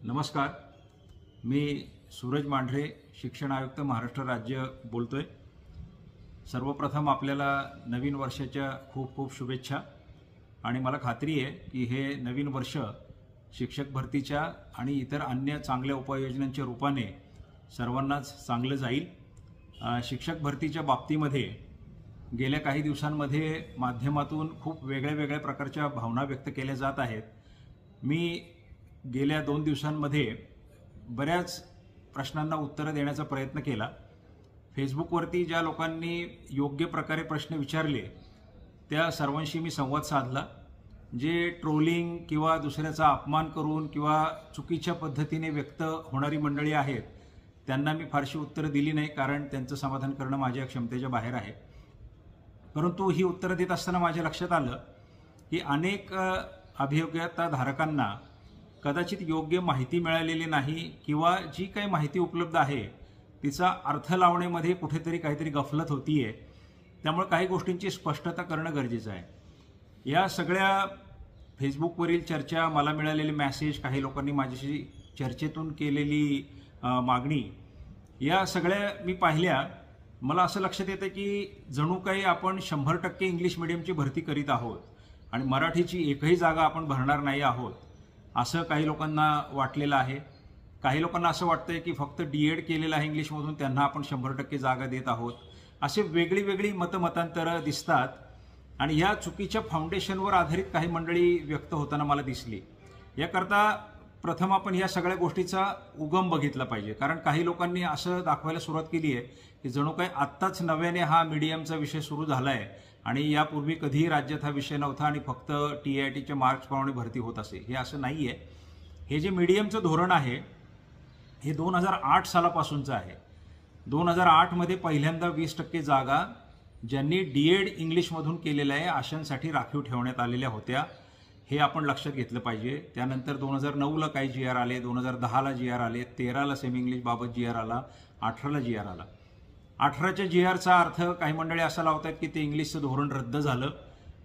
नमस्कार. मी सूरज मांढरे, शिक्षण आयुक्त महाराष्ट्र राज्य बोलतोय. सर्वप्रथम आपल्याला नवीन वर्षाच्या खूप खूप शुभेच्छा. आणि मला खात्री आहे की हे नवीन वर्ष शिक्षक भरतीच्या आणि इतर अन्य चांगल्या उपाययोजनांच्या रूपाने सर्वांनाच चांगलं जाईल. शिक्षक भरतीच्या बाबतीमध्ये गेल्या काही दिवसांमध्ये माध्यमातून खूप वेगळ्या प्रकारच्या भावना व्यक्त केल्या जात आहेत. मी गेल्या 2 दिवसांमध्ये बऱ्याच प्रश्नांना उत्तरं देण्याचा प्रयत्न केला. फेसबुकवरती ज्या लोकांनी योग्य प्रकारे प्रश्न विचारले त्या सर्वांशी मी संवाद साधला. जे ट्रोलिंग किंवा दुसऱ्याचा अपमान करून किंवा चुकीच्या पद्धतीने व्यक्त होणारी मंडळी आहेत त्यांना मी फारशी उत्तरं दिली नाही, कारण त्यांचं समाधान करणं माझ्या क्षमतेच्या बाहेर आहे. परंतु ही उत्तरं देत असताना माझ्या लक्षात आलं की अनेक अभियोग्यताधारकांना कदाचित योग्य माहिती मिळालेली नाही किंवा जी काही माहिती उपलब्ध आहे तिचा अर्थ लावण्यामध्ये कुठेतरी काहीतरी गफलत होतीये. त्यामुळे काही गोष्टींची स्पष्टता करणं गरजेचं आहे. या सगळ्या फेसबुकवरील चर्चा, मला मिळालेले मेसेज, काही लोकांनी माझ्याशी चर्चेतून केलेली मागणी, या सगळ्या मी पाहिल्या. मला असं लक्षात येतं की जणू काही आपण 100% इंग्लिश मिडियमची भरती करीत आहोत आणि मराठीची एकही जागा आपण भरणार नाही आहोत असं काही लोकांना वाटलेलं आहे. काही लोकांना असं वाटतंय की फक्त DED केलेलं आहे इंग्लिशमधून त्यांना आपण 100% जागा देत आहोत. असे वेगळी मतमतांतरं दिसतात आणि या चुकीच्या फाउंडेशनवर आधारित काही मंडळी व्यक्त होताना मला दिसली. याकरता प्रथम आपण या सगळ्या गोष्टीचा उगम बघितला पाहिजे. कारण काही लोकांनी असं दाखवायला सुरुवात केली आहे की जणू काही आत्ताच नव्याने हा मीडियमचा विषय सुरू झाला आहे आणि यापूर्वी कधीही राज्यात हा विषय नव्हता आणि फक्त TITच्या मार्क्सप्रमाणे भरती होत असे. हे असं नाही आहे. हे जे मीडियमचं धोरण आहे हे 2008 सालापासूनचं आहे. 2008 मध्ये पहिल्यांदा 20% जागा ज्यांनी DED इंग्लिशमधून केलेलं आहे अशांसाठी राखीव ठेवण्यात आलेल्या होत्या. हे आपण लक्षात घेतलं पाहिजे. त्यानंतर 2009ला काही GR आले, 2010ला GR आले, 13ला सेमी इंग्लिश बाबत GR आला, 18ला GR आला. 18च्या GRचा अर्थ काही मंडळी असा लावतात की ते इंग्लिशचं धोरण रद्द झालं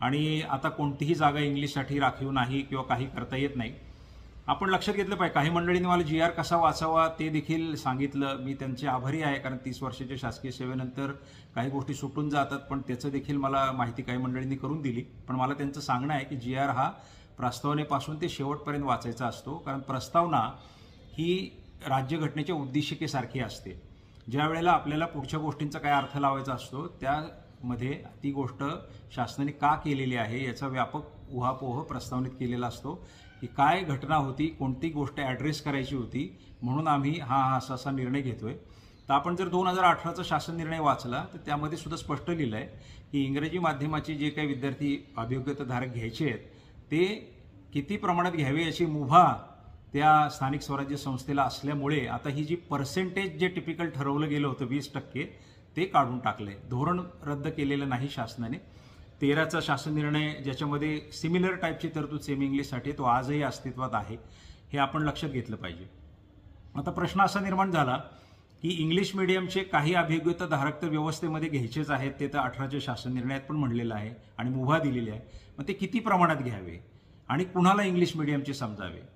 आणि आता कोणतीही जागा इंग्लिशसाठी राखीव नाही किंवा काही करता येत नाही. आपण लक्षात घेतलं पाहिजे. काही मंडळींनी मला GR कसा वाचावा ते देखील सांगितलं. मी त्यांचे आभारी आहे, कारण 30 वर्षाच्या शासकीय सेवेनंतर काही गोष्टी सुटून जातात, पण त्याचं देखील मला माहिती काही मंडळींनी करून दिली. पण मला त्यांचं सांगणं आहे की GR हा प्रस्तावनेपासून ते शेवटपर्यंत वाचायचा असतो, कारण प्रस्तावना ही राज्यघटनेच्या उद्देशिकेसारखी असते. ज्या वेळेला आपल्याला पुढच्या गोष्टींचा काय अर्थ लावायचा असतो त्यामध्ये ती गोष्ट शासनाने का केलेली आहे याचा व्यापक उहापोह प्रस्तावनेत केलेला असतो की काय घटना होती, कोणती गोष्ट ॲड्रेस करायची होती, म्हणून आम्ही हा असा निर्णय घेतोय. तर आपण जर 2018चा शासन निर्णय वाचला तर त्यामध्ये सुद्धा स्पष्ट लिहिलं आहे की इंग्रजी माध्यमाचे जे काही विद्यार्थी अभियोग्यताधारक घ्यायचे आहेत ते किती प्रमाणात घ्यावे याची मुभा त्या स्थानिक स्वराज्य संस्थेला असल्यामुळे आता ही जी पर्सेंटेज जे टिपिकल ठरवलं गेलं होतं 20% ते काढून टाकले. धोरण रद्द केलेलं नाही शासनाने. 13चा शासन निर्णय ज्याच्यामध्ये सिमिलर टाईपची तरतूद सेमी इंग्लिशसाठी तो आजही अस्तित्वात आहे. हे आपण लक्षात घेतलं पाहिजे. आता प्रश्न असा निर्माण झाला की इंग्लिश मिडियमचे काही अभियोग्यताधारक तर व्यवस्थेमध्ये घ्यायचेच आहेत, ते तर 18च्या शासन निर्णयात पण म्हणलेलं आहे आणि मुभा दिलेली आहे. मग ते किती प्रमाणात घ्यावे आणि कुणाला इंग्लिश मिडियमचे समजावे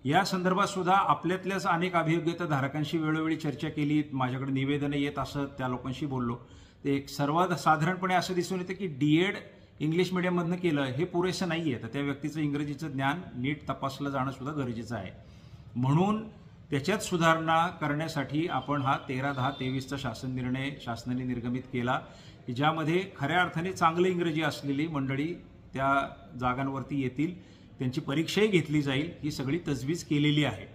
या संदर्भात सुद्धा आपल्यातल्याच अनेक अभियोग्यताधारकांशी वेळोवेळी चर्चा केली. माझ्याकडे निवेदनं येत असत, त्या लोकांशी बोललो. ते एक सर्वसाधारणपणे असं दिसून येतं की DED इंग्लिश मिडियममधनं केलं हे पुरेसं नाही आहे. तर त्या व्यक्तीचं इंग्रजीचं ज्ञान नीट तपासलं जाणं सुद्धा गरजेचं आहे. म्हणून त्याच्यात सुधारणा करण्यासाठी आपण हा 13/10/23चा शासन निर्णय शासनाने निर्गमित केला की ज्यामध्ये खऱ्या अर्थाने चांगलं इंग्रजी असलेली मंडळी त्या जागांवरती येतील, त्यांची परीक्षाही घेतली जाईल. ही सगळी तजवीज केलेली आहे.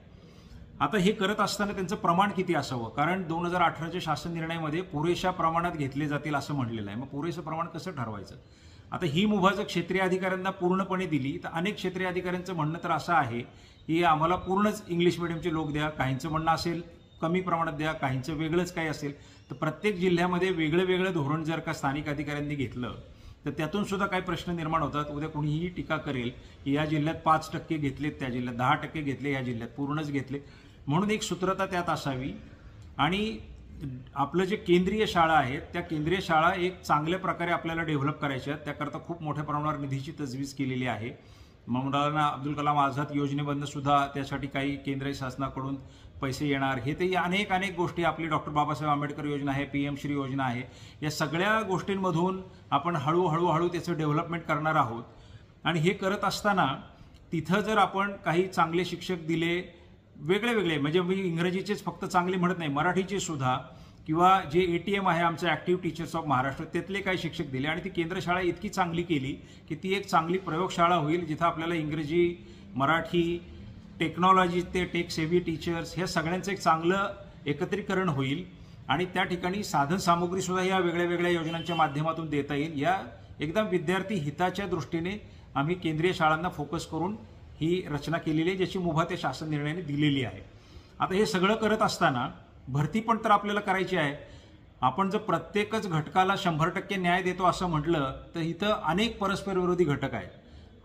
आता हे करत असताना त्यांचं प्रमाण किती असावं, कारण 2018च्या शासन निर्णयामध्ये पुरेशा प्रमाणात घेतले जातील असं म्हणलेलं आहे. मग पुरेसं प्रमाण कसं ठरवायचं? आता ही मुभा जर क्षेत्रीय अधिकाऱ्यांना पूर्णपणे दिली तर अनेक क्षेत्रीय अधिकाऱ्यांचं म्हणणं तर असं आहे की आम्हाला पूर्णच इंग्लिश मिडियमचे लोक द्या. काहींचं म्हणणं असेल कमी प्रमाणात द्या, काहींचं वेगळंच काही असेल. तर प्रत्येक जिल्ह्यामध्ये वेगळं धोरण जर का स्थानिक अधिकाऱ्यांनी घेतलं तर त्यातून सुद्धा काही प्रश्न निर्माण होतात. उद्या कुणीही टीका करेल की या जिल्ह्यात 5% घेतलेत, त्या जिल्ह्यात 10% घेतले, या जिल्ह्यात पूर्णच घेतले. म्हणून एक सूत्रता त्यात असावी. आणि आपलं जे केंद्रीय शाळा आहेत त्या केंद्रीय शाळा एक चांगल्या प्रकारे आपल्याला डेव्हलप करायच्या आहेत. त्याकरता खूप मोठ्या प्रमाणावर निधीची तजवीज केलेली आहे. मौलाना अब्दुल कलाम आझाद योजनेमधनं सुद्धा त्यासाठी काही केंद्रीय शासनाकडून पैसे येणार. हे ते अनेक गोष्टी, आपली डॉक्टर बाबासाहेब आंबेडकर योजना आहे, PM श्री योजना आहे, या सगळ्या गोष्टींमधून आपण हळूहळू त्याचं डेव्हलपमेंट करणार आहोत. आणि हे करत असताना तिथं जर आपण काही चांगले शिक्षक दिले, वेगळे म्हणजे मी इंग्रजीचेच फक्त चांगले म्हणत नाही, मराठीचे सुद्धा, किंवा जे ATM आहे आमचं ॲक्टिव्ह टीचर्स ऑफ महाराष्ट्र, त्यातले काही शिक्षक दिले आणि ती केंद्र शाळा इतकी चांगली केली की ती एक चांगली प्रयोगशाळा होईल, जिथं आपल्याला इंग्रजी, मराठी, टेक्नॉलॉजी, ते टेक सेव्ही टीचर्स, ह्या सगळ्यांचं एक चांगलं एकत्रीकरण होईल. आणि त्या ठिकाणी साधनसामुग्री सुद्धा या वेगळ्या योजनांच्या माध्यमातून देता येईल. या एकदम विद्यार्थी हिताच्या दृष्टीने आम्ही केंद्रीय शाळांना फोकस करून ही रचना केलेली आहे, ज्याची मुभा त्या शासन निर्णयाने दिलेली आहे. आता हे सगळं करत असताना भरती पण तर आपल्याला करायची आहे. आपण जर प्रत्येकच घटकाला 100% न्याय देतो असं म्हटलं तर इथं अनेक परस्पर विरोधी घटक आहेत.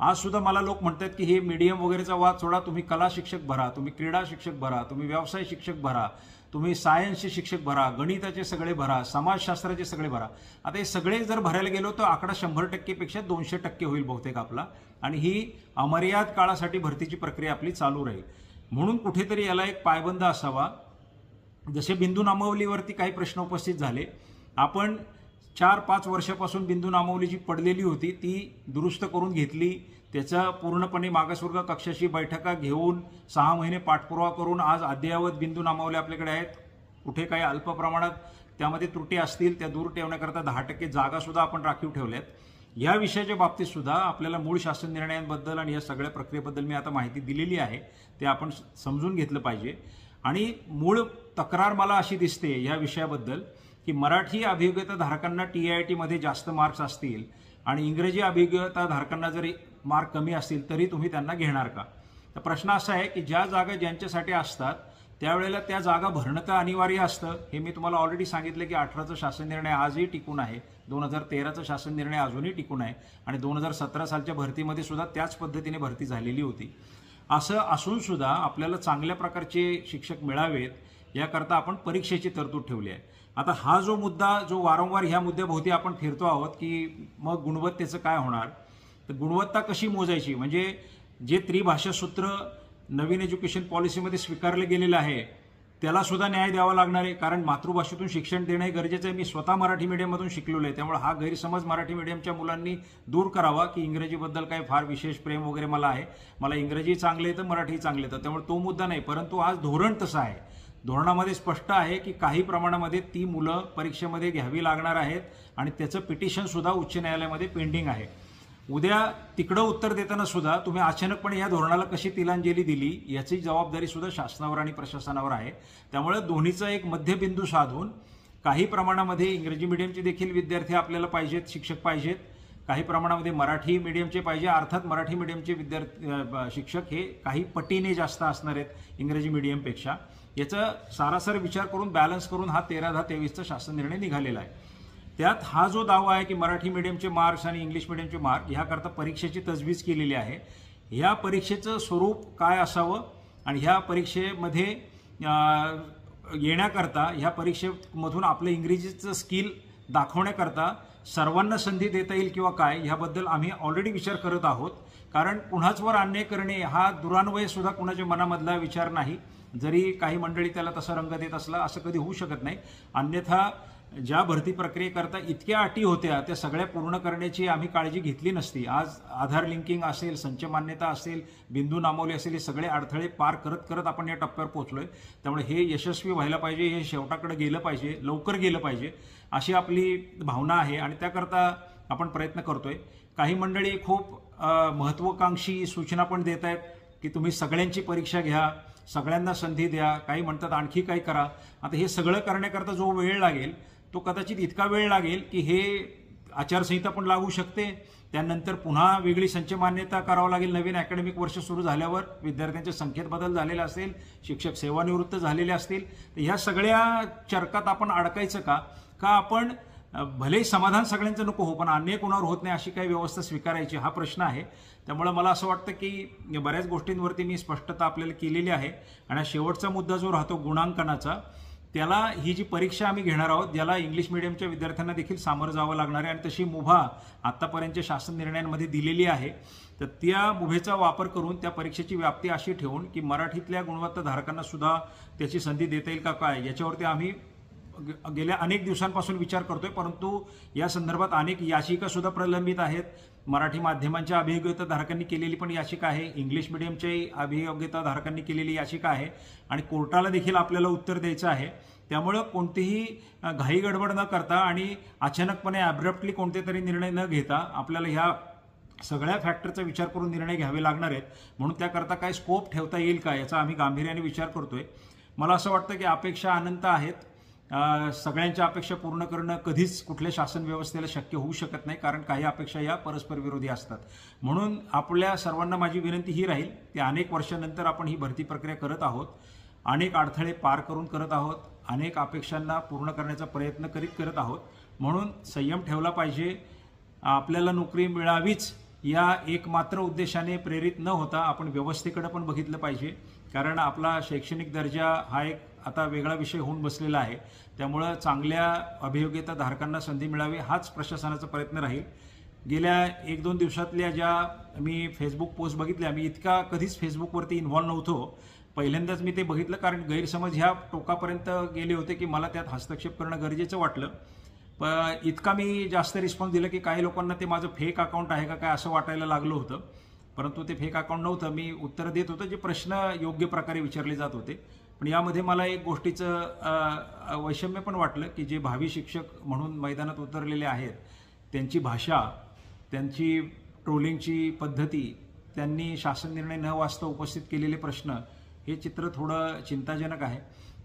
आज सुद्धा मला लोक म्हणतात की हे मीडियम वगैरेचा वाद सोडा, तुम्ही कला शिक्षक भरा, तुम्ही क्रीडा शिक्षक भरा, तुम्ही व्यवसाय शिक्षक भरा, तुम्ही सायन्सचे शिक्षक भरा, गणिताचे सगळे भरा, समाजशास्त्राचे सगळे भरा. आता हे सगळे जर भरायला गेलो तर आकडा 100% पेक्षा 200% होईल बहुतेक आपला. आणि ही अमर्याद काळासाठी भरतीची प्रक्रिया आपली चालू राहील. म्हणून कुठेतरी याला एक पायबंद असावा. जसे बिंदू नामावलीवरती काही प्रश्न उपस्थित झाले, आपण 4-5 वर्षापासून बिंदू नामावली जी पडलेली होती ती दुरुस्त करून घेतली. त्याचा पूर्णपणे मागासवर्ग कक्षाशी बैठका घेऊन 6 महिने पाठपुरावा करून आज अद्ययावत बिंदू नामावली आपल्याकडे आहेत. कुठे काही अल्प प्रमाणात त्यामध्ये त्रुटी असतील त्या दूर ठेवण्याकरता 10% जागासुद्धा आपण राखीव ठेवल्यात. या विषयाच्या बाबतीत सुद्धा आपल्याला मूळ शासन निर्णयांबद्दल आणि या सगळ्या प्रक्रियेबद्दल मी आता माहिती दिलेली आहे, ते आपण समजून घेतलं पाहिजे. आणि मूळ तक्रार मला अशी दिसते या विषयाबद्दल की मराठी अभियोग्यता धारकांना TIIT मध्ये जास्त मार्क्स असतील आणि इंग्रजी अभियोग्यता धारकांना जरी मार्क कमी असतील तरी तुम्ही त्यांना घेणार का. तर प्रश्न असा आहे की ज्या जागा ज्यांच्यासाठी असतात त्यावेळेला त्या जागा भरणं तर अनिवार्य असतं. हे मी तुम्हाला ऑलरेडी सांगितलं की 18चा शासन निर्णय आजही टिकून आहे, 2013चा शासन निर्णय अजूनही टिकून आहे आणि 2017 सालच्या भरतीमध्ये सुद्धा त्याच पद्धतीने भरती झालेली होती. असं असून सुद्धा आपल्याला चांगल्या प्रकारचे शिक्षक मिळावेत याकरता आपण परीक्षेची तरतूद ठेवली आहे. आता हा जो मुद्दा, जो वारंवार ह्या मुद्द्याभोवती आपण फिरतो आहोत की मग गुणवत्तेचं काय होणार, तर गुणवत्ता कशी मोजायची, म्हणजे जे त्रिभाषा सूत्र नवीन एज्युकेशन पॉलिसीमध्ये स्वीकारलं गेलेलं आहे त्याला सुद्धा न्याय द्यावा लागणार आहे. कारण मातृभाषेतून शिक्षण देणं हे गरजेचं आहे. मी स्वतः मराठी मीडियममधून शिकलेलो आहे, त्यामुळे हा गैरसमज मराठी मीडियमच्या मुलांनी दूर करावा की इंग्रजीबद्दल काय फार विशेष प्रेम वगैरे मला आहे, मला इंग्रजी चांगलं येतं, मराठी चांगलं येतं, त्यामुळे तो मुद्दा नाही. परंतु आज धोरण तसं आहे, धोरणामध्ये स्पष्ट आहे की काही प्रमाणामध्ये ती मुलं परीक्षेमध्ये घ्यावी लागणार आहेत आणि त्याचं पिटिशन सुद्धा उच्च न्यायालयामध्ये पेंडिंग आहे. उद्या तिकडं उत्तर देताना सुद्धा तुम्ही अचानकपणे या धोरणाला कशी तिलांजली दिली याची जबाबदारी सुद्धा शासनावर आणि प्रशासनावर आहे. त्यामुळे दोन्हीचा एक मध्यबिंदू साधून काही प्रमाणामध्ये इंग्रजी मीडियमचे देखील विद्यार्थी आपल्याला पाहिजेत, शिक्षक पाहिजेत, काही प्रमाणामध्ये मराठी मीडियमचे पाहिजे. अर्थात मराठी मीडियमचे विद्यार्थी शिक्षक हे काही पटीने जास्त असणार आहेत इंग्रजी मीडियमपेक्षा. याचा सारासार विचार करून बॅलन्स करून हा 13/10/23चा शासन निर्णय निघालेला आहे. त्यात हा जो दावा आहे की मराठी मीडियमचे मार्क्स आणि इंग्लिश मीडियमचे मार्क ह्याकरता परीक्षेची तजवीज केलेली आहे. ह्या परीक्षेचं स्वरूप काय असावं आणि ह्या परीक्षेमध्ये येण्याकरता, ह्या परीक्षेमधून आपलं इंग्रजीचं स्किल दाखवण्याकरता सर्वांना संधी देता येईल किंवा काय, ह्याबद्दल आम्ही ऑलरेडी विचार करत आहोत. कारण कुणाचवर अन्याय करणे हा दुरान्वय सुद्धा कुणाच्या मनामधला विचार नाही. जरी काही मंडळी त्याला तसा रंग देत असला, असं कधी होऊ शकत नाही. अन्यथा ज्या भरती प्रक्रियेकरता इतक्या अटी होत्या त्या सगळ्या पूर्ण करण्याची आम्ही काळजी घेतली नसती. आज आधार लिंकिंग असेल, संच मान्यता असेल, बिंदू नामावली असेल, हे सगळे अडथळे पार करत करत आपण या टप्प्यावर पोहोचलोय. त्यामुळे हे यशस्वी व्हायला पाहिजे, हे शेवटाकडे गेलं पाहिजे, लवकर गेलं पाहिजे अशी आपली भावना आहे आणि त्याकरता आपण प्रयत्न करतोय. काही मंडळी खूप महत्त्वाकांक्षी सूचना पण देत आहेत की तुम्ही सगळ्यांची परीक्षा घ्या, सगळ्यांना संधी द्या, काही म्हणतात आणखी काही करा. आता हे सगळं करण्याकरता जो वेळ लागेल तो कदाचित इतका वेळ लागेल की हे आचारसंहिता पण लागू शकते, त्यानंतर पुन्हा वेगळी संच मान्यता करावं लागेल. नवीन अकॅडमिक वर्ष सुरू झाल्यावर विद्यार्थ्यांच्या संख्येत बदल झालेला असेल, शिक्षक सेवानिवृत्त झालेले असतील, तर ह्या सगळ्या चरकात आपण अडकायचं का आपण भलेही समाधान सगळ्यांचं नको हो, पण अन्याय कोणावर होत नाही अशी काही व्यवस्था स्वीकारायची, हा प्रश्न आहे. त्यामुळे मला असं वाटतं की बऱ्याच गोष्टींवरती मी स्पष्टता आपल्याला केलेली आहे. आणि शेवटचा मुद्दा जो राहतो गुणांकनाचा, त्याला ही जी परीक्षा आम्ही घेणार आहोत ज्याला इंग्लिश मिडियमच्या विद्यार्थ्यांना देखील सामोरं जावं लागणार आहे आणि तशी मुभा आतापर्यंतच्या शासन निर्णयांमध्ये दिलेली आहे. तर त्या मुभेचा वापर करून त्या परीक्षेची व्याप्ती अशी ठेवून की मराठीतल्या गुणवत्ताधारकांना सुद्धा त्याची संधी देता येईल का काय याच्यावरती आम्ही गेल्या अनेक दिवसांपासून विचार करतोय. परंतु या संदर्भात अनेक याचिका सुद्धा प्रलंबित आहेत. मराठी माध्यमांच्या अभियोग्यताधारकांनी केलेली पण याचिका आहे, इंग्लिश मिडियमच्याही अभियोग्यताधारकांनी केलेली याचिका आहे आणि कोर्टाला देखील आपल्याला उत्तर द्यायचं आहे. त्यामुळं कोणतीही घाई गडबड न करता आणि अचानकपणे ॲब्रप्टली कोणते तरी निर्णय न घेता आपल्याला ह्या सगळ्या फॅक्टरचा विचार करून निर्णय घ्यावे लागणार आहेत. म्हणून त्याकरता काय स्कोप ठेवता येईल का याचा आम्ही गांभीर्याने विचार करतोय. मला असं वाटतं की अपेक्षा अनंत आहेत. सगळ्यांच्या अपेक्षा पूर्ण करणं कधीच कुठल्या शासन व्यवस्थेला शक्य होऊ शकत नाही, कारण काही अपेक्षा या परस्पर विरोधी असतात. म्हणून आपल्या सर्वांना माझी विनंती ही राहील की अनेक वर्षानंतर आपण ही भरती प्रक्रिया करत आहोत, अनेक अडथळे पार करून करत आहोत, अनेक अपेक्षांना पूर्ण करण्याचा प्रयत्न करत आहोत. म्हणून संयम ठेवला पाहिजे. आपल्याला नोकरी मिळावीच या एकमात्र उद्देशाने प्रेरित न होता आपण व्यवस्थेकडे पण बघितलं पाहिजे, कारण आपला शैक्षणिक दर्जा हा एक आता वेगळा विषय होऊन बसलेला आहे. त्यामुळं चांगल्या अभियोग्यताधारकांना संधी मिळावी हाच प्रशासनाचा प्रयत्न राहील. गेल्या 1-2 दिवसातल्या ज्या मी फेसबुक पोस्ट बघितल्या, मी इतका कधीच फेसबुकवरती इन्व्हॉल्व नव्हतो. पहिल्यांदाच मी ते बघितलं, कारण गैरसमज ह्या टोकापर्यंत गेले होते की मला त्यात हस्तक्षेप करणं गरजेचं वाटलं. पण इतका मी जास्त रिस्पॉन्स दिला की काही लोकांना ते माझं फेक अकाउंट आहे का काय असं वाटायला लागलं होतं. परंतु ते फेक अकाउंट नव्हतं. मी उत्तर देत होतो जे प्रश्न योग्य प्रकारे विचारले जात होते. पण यामध्ये मला एक गोष्टीचं वैषम्य पण वाटलं की जे भावी शिक्षक म्हणून मैदानात उतरलेले आहेत त्यांची भाषा, त्यांची ट्रोलिंगची पद्धती, त्यांनी शासन निर्णय न वाचता उपस्थित केलेले प्रश्न, हे चित्र थोडं चिंताजनक आहे.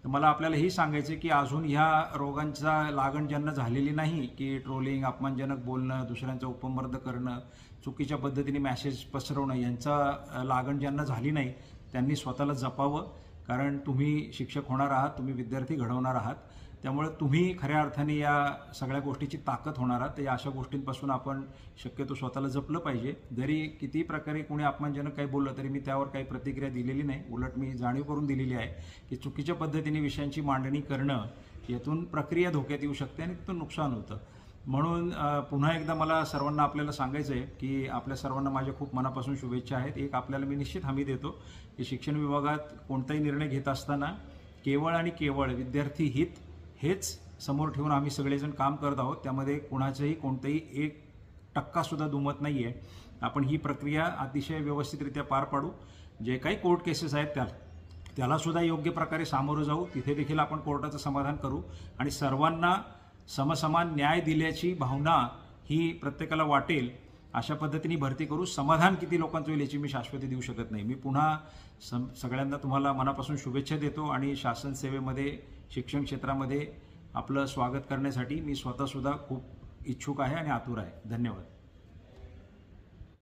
तर मला आपल्याला हे सांगायचं की अजून ह्या रोगांचा लागण ज्यांना झालेली नाही की ट्रोलिंग, अपमानजनक बोलणं, दुसऱ्यांचा उपमर्द करणं, चुकीच्या पद्धतीने मॅसेज पसरवणं, यांचा लागण ज्यांना झाली नाही त्यांनी स्वतःला जपावं. कारण तुम्ही शिक्षक होणार आहात, तुम्ही विद्यार्थी घडवणार आहात. त्यामुळे तुम्ही खऱ्या अर्थाने या सगळ्या गोष्टीची ताकद होणार आहात. तर या अशा गोष्टींपासून आपण शक्यतो स्वतःला जपलं पाहिजे. जरी किती प्रकारे कोणी अपमानजनक काही बोललं तरी मी त्यावर काही प्रतिक्रिया दिलेली नाही. उलट मी जाणीव करून दिलेली आहे की चुकीच्या पद्धतीने विषयांची मांडणी करणं यातून प्रक्रिया धोक्यात येऊ शकते आणि तिथून नुकसान होतं. म्हणून पुन्हा एकदा मला सर्वांना आपल्याला सांगायचं आहे की आपल्या सर्वांना माझ्या खूप मनापासून शुभेच्छा आहेत. एक आपल्याला मी निश्चित हमी देतो की शिक्षण विभागात कोणताही निर्णय घेत असताना केवळ आणि केवळ विद्यार्थी हित हेच समोर ठेवून आम्ही सगळेजण काम करत आहोत. त्यामध्ये कोणाचंही कोणतंही 1% दुमत नाही आहे. आपण ही प्रक्रिया अतिशय व्यवस्थितरित्या पार पाडू. जे काही कोर्ट केसेस आहेत त्यालासुद्धा योग्य प्रकारे सामोरं जाऊ. तिथे देखील आपण कोर्टाचं समाधान करू आणि सर्वांना समसमान न्याय दिल्याची भावना ही प्रत्येकाला वाटेल अशा पद्धतीने भरती करू. समाधान किती लोकांचं होईल याची मी शाश्वती देऊ शकत नाही. मी पुन्हा सगळ्यांना तुम्हाला मनापासून शुभेच्छा देतो आणि शासन सेवेमध्ये, शिक्षण क्षेत्रामध्ये आपलं स्वागत करण्यासाठी मी स्वतःसुद्धा खूप इच्छुक आहे आणि आतुर आहे. धन्यवाद.